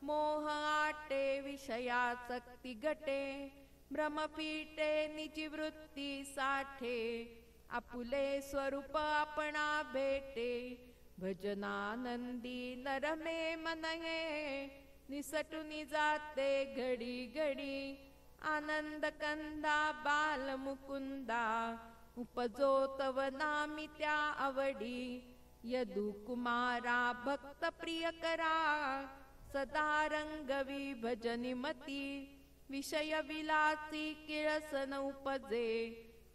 S1: मोह आटे विषयासक्ती गटे, भ्रमपीठे निजवृत्ती साठे, आपुले स्वरूप आपणा भेटे, भजनानंदी नरमे मन हे, निसटुनी जाते घडी घडी, आनंद कंदा बाल मुकुंदा, उपजो तव नामी त्या आवडी, यदु कुमारा भक्त प्रिय करा, सदा रंगवी भजनी मती, विषय विलासी किळसन उपजे,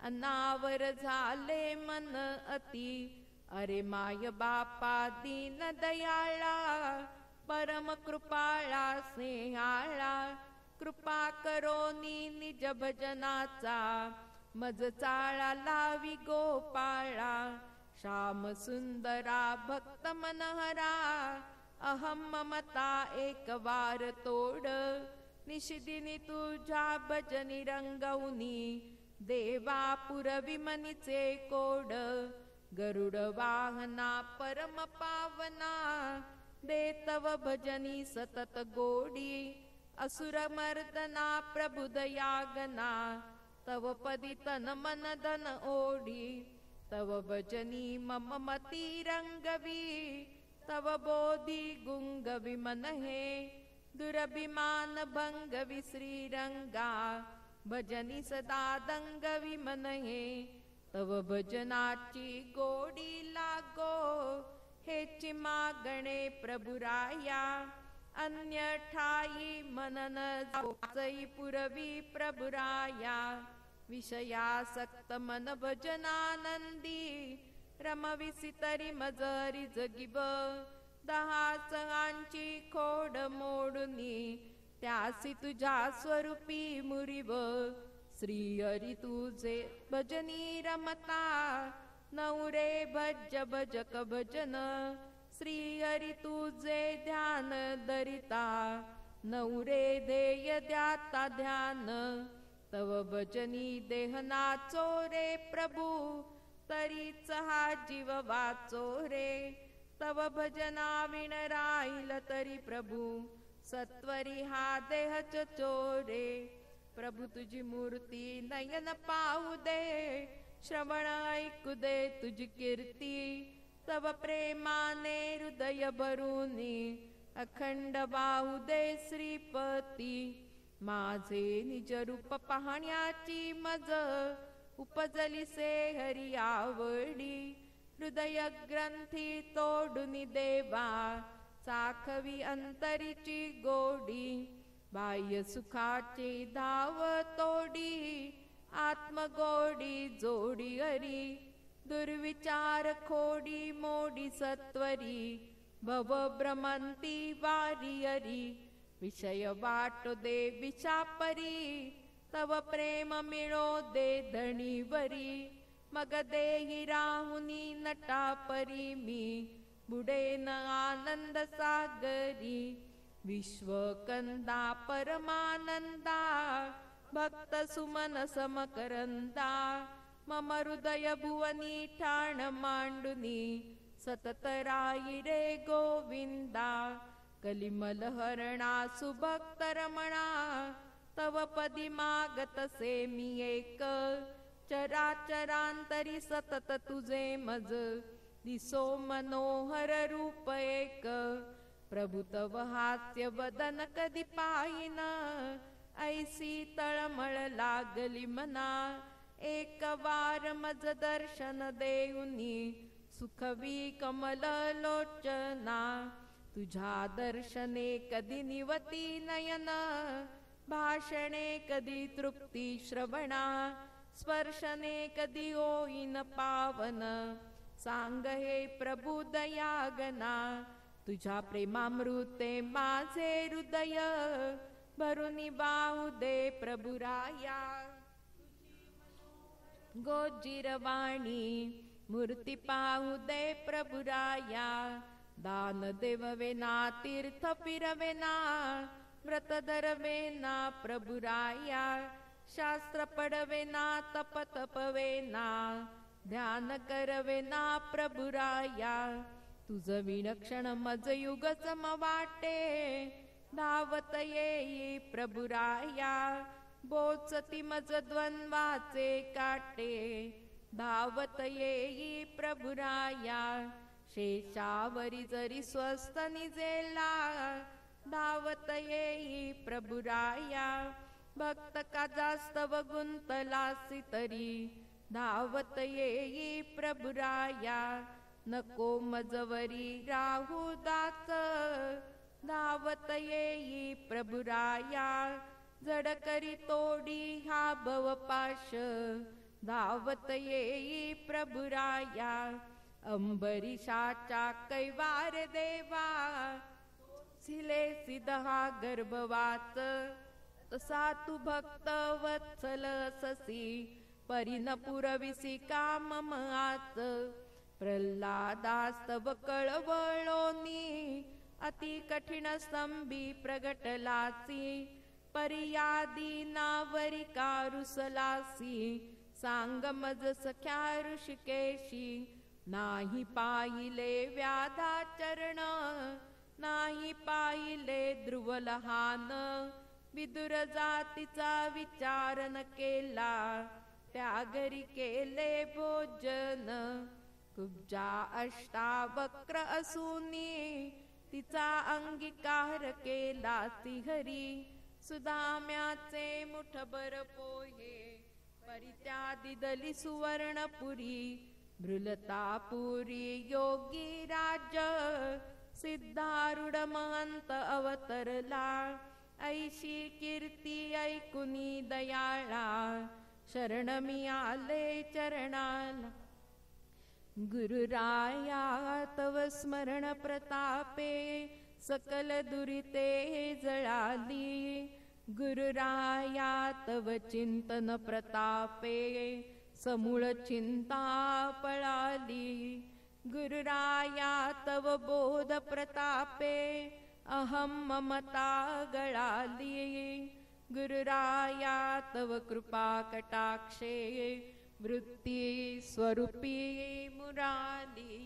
S1: अनावर झाले मन अति, अरे माय बापा दीन दयाळा, परम कृपाळा स्नेहाळा, कृपा करोनी निज भजनाचा, मज चाळा लावी गोपाळा, श्याम सुंदरा भक्त मनहरा, अहम ममता एक वार तोड, निशिदिनी तुझ्या भजनी रंगवनी, देवा पुरवी मनीचे कोड, गरुड वाहना परम पावना, देतव भजनी सतत गोडी, असुर मर्दना प्रभु दयागना, तव पदी तन मन धन ओढी, तव भजनी मम मती रंगवी, तव बोधी गुंगवी मन हे, दुरभिमान भंगवी श्रीरंगा, भजनी सदा दंगवी मन हे, तव भजनाची गोडी लागो, हेची मागणे प्रभुराया, अन्य ठाई मनन जाई पुरवी प्रभुराया, विषयासक्त मन भजनानंदी, रमविसी तरी मजरी जगिब, दहा सहांची खोड मोडुनी, त्यासी तुझ्या स्वरूपी मुरीब, श्री हरी तुझे भजनी रमता, नवरे भज भजक भजन, श्री हरी तुझे ध्यान दरिता, नवरे ध्येय द्याता ध्यान, तव भजनी देह नाचो रे प्रभू, तरीच हा जीव वाचो रे, तव भजना विण राहील तरी प्रभू, सत्वरी हा देह चोरे, प्रभू तुझी मूर्ती नयन पाहू दे, श्रवण ऐकू दे तुझी कीर्ती, तव प्रेमाने हृदय भरूनी, अखंड बाहू दे श्रीपती, माझे निज रूप पाहण्याची मज, उपजली से हरी आवडी, हृदय ग्रंथी तोडुनी देवा, चाखवी अंतरीची गोडी, बाह्य सुखाची धाव तोडी, आत्मगोडी जोडी हरी, दुर्विचार खोडी मोडी सत्वरी, भव भ्रमंती वारी हरी, विषय वाटो दे विचापरी, तव प्रेम मिळो दे धणीवरी, मग देही राहुनी नटापरी मी, बुडेन आनंद सागरी, विश्वकंदा परमानंदा, भक्त सुमन समकरंदा, मम हृदय भुवनी ठाण मांडुनी, सतत राई रे गोविंदा, कलिमल हरणा सुभक्त रमणा, तव पदी मागतसे मी एक, चराचरांतरी सतत तुझे मज, दिसो मनोहर रूप एक, प्रभु तव हास्य वदन कधी पाहिन, ऐसी तळमळ लागली मना, एक वार मज दर्शन देऊनी, सुखवी कमल लोचना, तुझ्या दर्शने कधी निवती नयन, भाषणे कधी तृप्ती श्रवणा, स्पर्शने कधी होईन पावन, सांग हे प्रभु दयागना, तुझ्या प्रेमामृते माझे हृदय, भरुनी बाहू दे प्रभुराया, गोजिरवाणी मूर्ती पाहू दे प्रभुराया, दान देववेना तीर्थ फिरवेना, व्रत धरवेना प्रभुराया, शास्त्र पडवेना तप तपवेना, ध्यान करवेना प्रभुराया, तुझ विलक्षण मज युग सम वाटे, धावत येई प्रभुराया, बोचती मज द्वंद्वाचे काटे. धावत येई प्रभुराया, शेषावरी जरी स्वस्थ निजेला. धावत येई प्रभुराया, भक्त का जास्त व गुंतलासी तरी. धावत येई प्रभुराया, नको मजवरी राहू दास. धावत येई प्रभुराया, जड करी तोडी हा भवपाश. धावत येई प्रभुराया, अंबरीशाच्या कैवार देवा. सिले सिदहा गर्भवाच, तसा तू भक्त वत्सल ससी. परिन पुरविसी काम आच, प्रल्हादास्तव कळवळोनी. अति कठीण स्तंभी प्रगटलासी, परियादी नावरी कारुसलासी. सांग मज सख्या ऋषिकेशी, नाही पाहिले व्याधाचरण. नाही पाहिले ध्रुवलहान, विदुर जातीचा विचार न केला. त्या घरी केले भोजन, कुब्जा अष्टावक्र असूनी. तिचा अंगीकार केला हरी, सुदाम्याचे मुठभर पोहे. परित्या दिदली सुवर्णपुरी, भृलतापुरी योगी राज. सिद्धारूढ महंत अवतरला, ऐशी कीर्ती ऐकुनी दयाळा. शरण मी आले चरणाला, गुरुराया तव स्मरण प्रतापे. सकल दुरिते जळाली, गुरुराया तव चिंतन प्रतापे. समूळ चिंता पळाली, गुरुराया तव बोध प्रतापे. अहम ममता गळाली, गुरुराया तव कृपा कटाक्षे. वृत्ती स्वरूपी मुराली.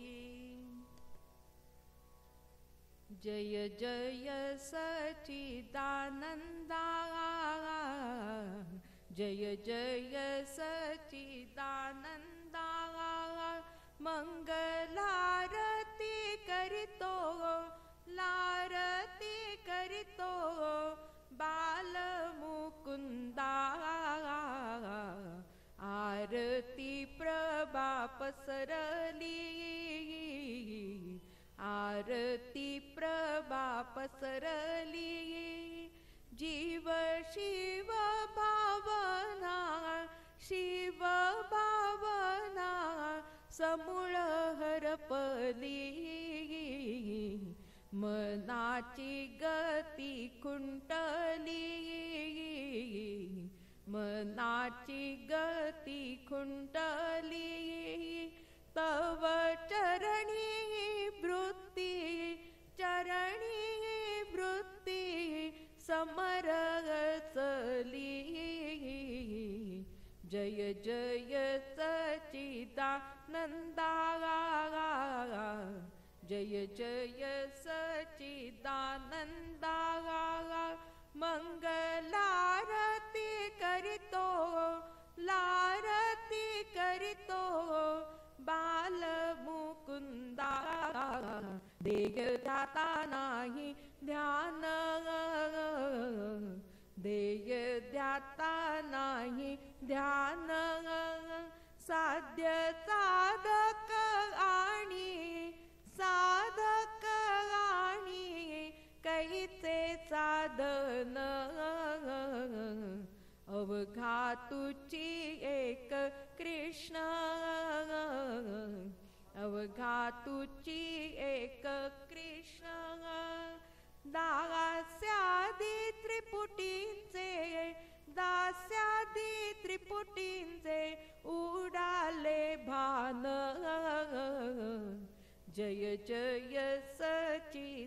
S1: जय जय सच्चिदानंदा, जय जय सच्चिदानंदा. मंगलारती करितो, लारती करितो बाल मुकुंदा. आरती प्रभा पसरली, आरती प्रभा पसरली. जीव शिव भावना, शिव भावना समूळ हरपली. मनाची गती खुंटली, मनाची गती खुंटली. तव चरणी वृत्ती, चरणी वृत्ती समरसली. जय जय सच्चिदानंदा, जय जय सच्चिदानंदा. मंगलारती करितो, लारती करितो बाल मुकुंदा. देय दाता नाही ध्यान, देय दाता नाही ध्यान. साध्य साधक आणि साधक आणि कैचे साधन. अवघा तुची एक कृष्ण, अवघा तुची एक कृष्ण. दास्यादी त्रिपुटींचे, दास्यादी त्रिपुटींचे उडाले भान. जय जय सच्चिदानंदा,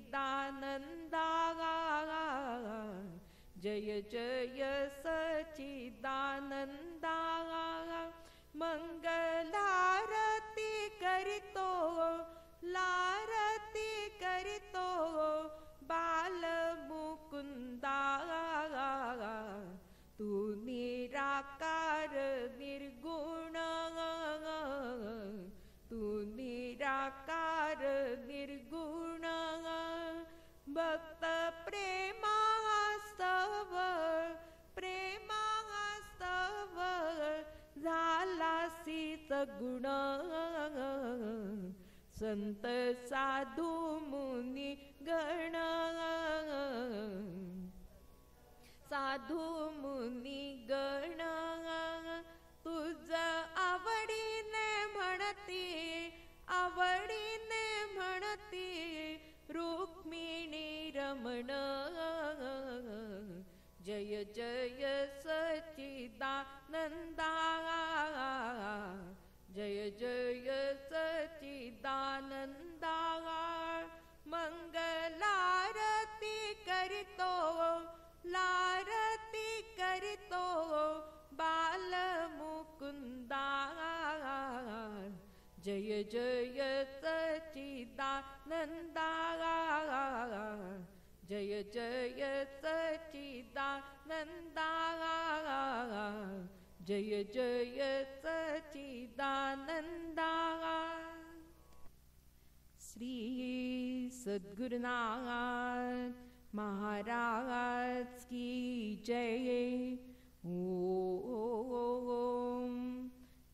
S1: जय जय सच्चिदानंदा. मंगलारती करितो, लारती करितो बाल मुकुंदा. सगुण संत साधू मुनी गण साधू मुनी गण तुझ आवडीने म्हणती आवडीने म्हणती रुक्मिणी रमण जय जय सच्चिदानंदा जय जय सच्चिदानंदा मंगलारती करितो लारती करितो बाल मुकुंदा जय जय सच्चिदानंदा जय जय सच्चिदानंदा जय जय सच्चिदानंदा श्री सद्गुरुनाथ महाराज की जय। ओम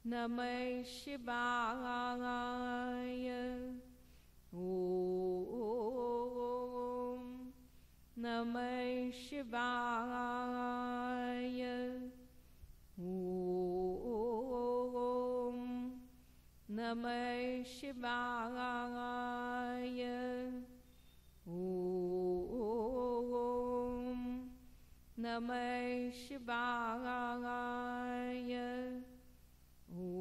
S1: नमः शिवाय। ओम नमः शिवाय। ओम नमः शिवाय। ओम नमः शिवाय। ओम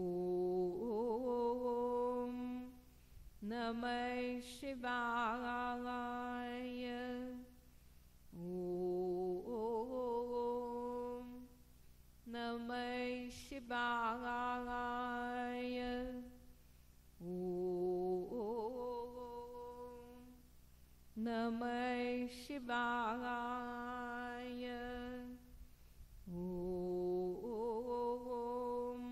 S1: नमः शिवाय। ओम नमः शिवाय। ओम नमः शिवाय। ओम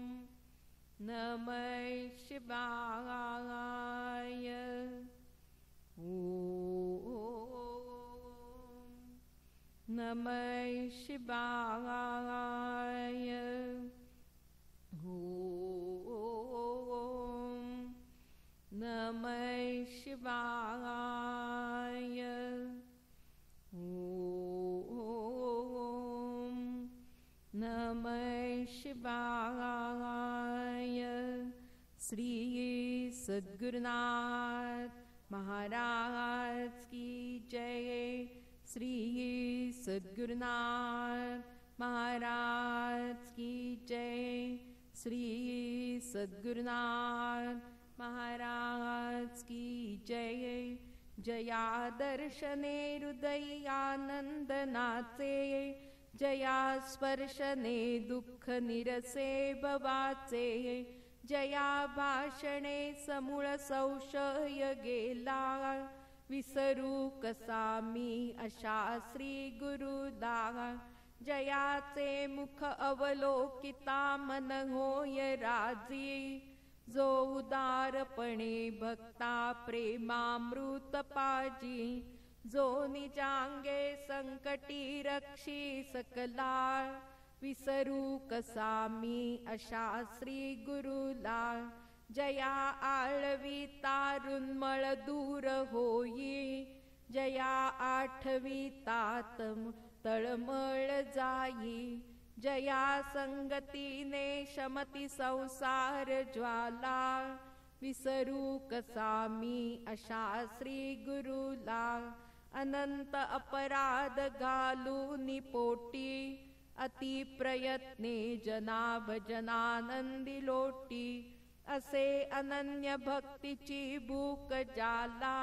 S1: नमः शिवाय। ओम नमः शिवाय। ओम नमः शिवाय। ओम नमः शिवाय। श्री सद्गुरुनाथ महाराज की जय। श्री सद्गुरुनाथ महाराज की जय। श्री सद्गुरुनाथ महाराज की जय। जया दर्शने हृदयानंदनाचे जया स्पर्शने दुःख निरसे भवाचे जया भाषणे समूळ संशय गेला विसरू कसा मी अशा श्री गुरुदा जयाचे मुख अवलोकिता मन होय राजी जो उदारपणे भक्ता प्रेमामृत पाजी जो निजांगे संकटी रक्षी सकला विसरू कसा मी अशा श्री गुरुला जया आळवी तारुन्मळ दूर होई जया आठवी तातम तळमळ जाई जया संगतीने शमती संसार ज्वाला विसरू कसा मी अशा श्री गुरुला अनंत अपराध घालून पोटी अति प्रयत्ने जना भजनानंदी लोटी असे अनन्य भक्तीची भूक जाला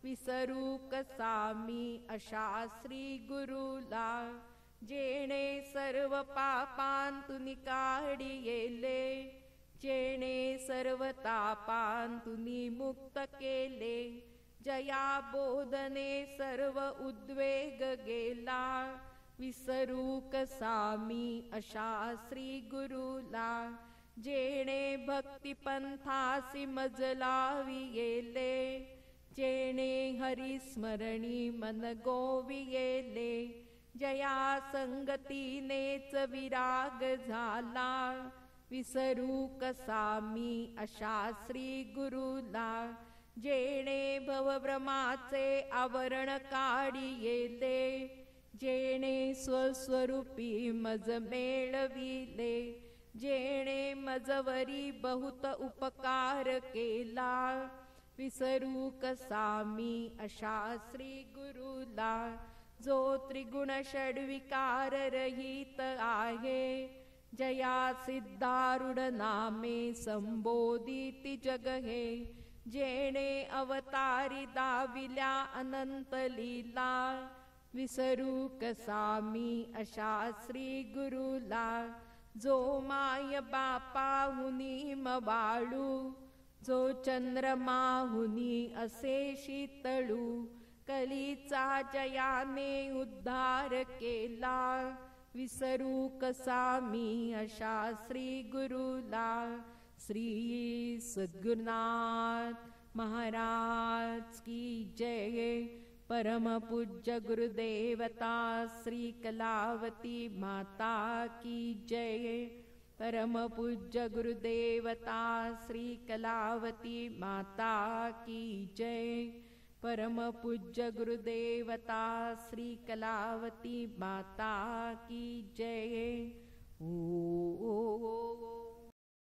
S1: विसरू कसा मी अशा श्री गुरुला जेणे सर्व पापांतून काढिले जेणे सर्व तापांतून मुक्त केले जया बोधने सर्व उद्वेग गेला विसरू कसा मी अशा श्री गुरुला जेणे भक्ती पंथासी मज लाविले जेणे हरिस्मरणी मन गोविले जया संगतीनेच विराग झाला विसरू कसा मी अशा श्री गुरुला, जेणे भवभ्रमाचे आवरण काढिले, जेणे स्वस्वरूपी मज मेळविले, जेणे मजवरी बहुत उपकार केला, विसरू कसा मी अशा श्री गुरुला, जो त्रिगुण षड्विकार रहित आहे, जया सिद्धारूढ नामे संबोधिती जग हे, जेणे अवतारी दाविल्या अनंत लीला, विसरू कसा मी अशा श्री गुरुला, जो माय बापाहुनी मवाळू, जो चंद्रमाहुनी असे शीतळू, कलीचा जयाने उद्धार केला, विसरू कसा मी अशा श्री गुरुला. श्री सद्गुरुनाथ महाराज की जय. परम पूज्य गुरुदेवता श्री कलावती माता की जय. परम पूज्य गुरुदेवता श्री कलावती माता की जय. परम पूज्य गुरुदेवता श्री कलावती माता की जय.